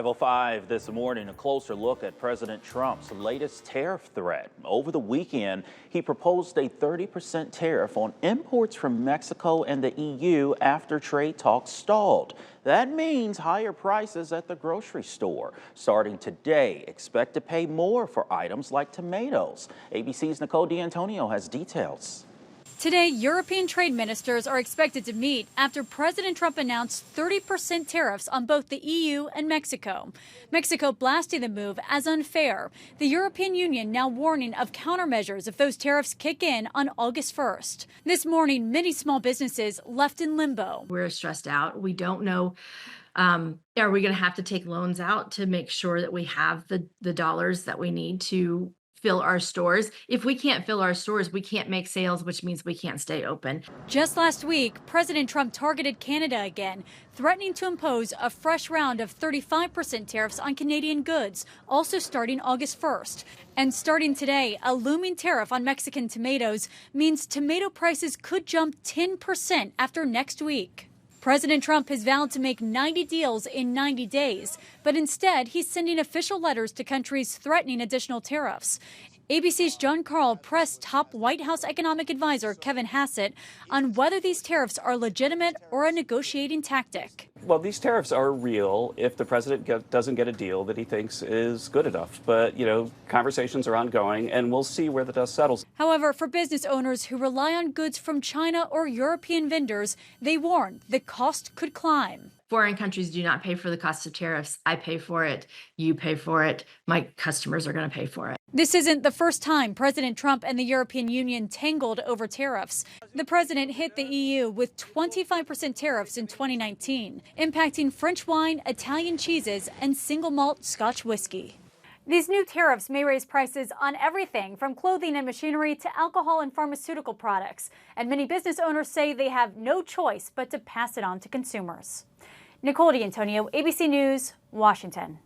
5:05 this morning, a closer look at President Trump's latest tariff threat. Over the weekend, he proposed a 30% tariff on imports from Mexico and the EU after trade talks stalled. That means higher prices at the grocery store. Starting today, expect to pay more for items like tomatoes. ABC's Nicole D'Antonio has details. Today, European trade ministers are expected to meet after President Trump announced 30% tariffs on both the EU and Mexico. Mexico blasting the move as unfair. The European Union now warning of countermeasures if those tariffs kick in on August 1st. This morning, many small businesses left in limbo. We're stressed out. We don't know. Are we going to have to take loans out to make sure that we have the dollars that we need to fill our stores? If we can't fill our stores, we can't make sales, which means we can't stay open. Just last week, President Trump targeted Canada again, threatening to impose a fresh round of 35% tariffs on Canadian goods, also starting August 1st. And starting today, a looming tariff on Mexican tomatoes means tomato prices could jump 10% after next week. President Trump has vowed to make 90 deals in 90 days, but instead he's sending official letters to countries threatening additional tariffs. ABC's John Karl pressed top White House economic advisor Kevin Hassett on whether these tariffs are legitimate or a negotiating tactic. Well, these tariffs are real if the president doesn't get a deal that he thinks is good enough. But, conversations are ongoing, and we'll see where the dust settles. However, for business owners who rely on goods from China or European vendors, they warn the cost could climb. Foreign countries do not pay for the cost of tariffs. I pay for it. You pay for it. My customers are going to pay for it. This isn't the first time President Trump and the European Union tangled over tariffs. The president hit the EU with 25% tariffs in 2019, impacting French wine, Italian cheeses, and single malt Scotch whiskey. These new tariffs may raise prices on everything from clothing and machinery to alcohol and pharmaceutical products. And many business owners say they have no choice but to pass it on to consumers. Nicole D'Antonio, ABC News, Washington.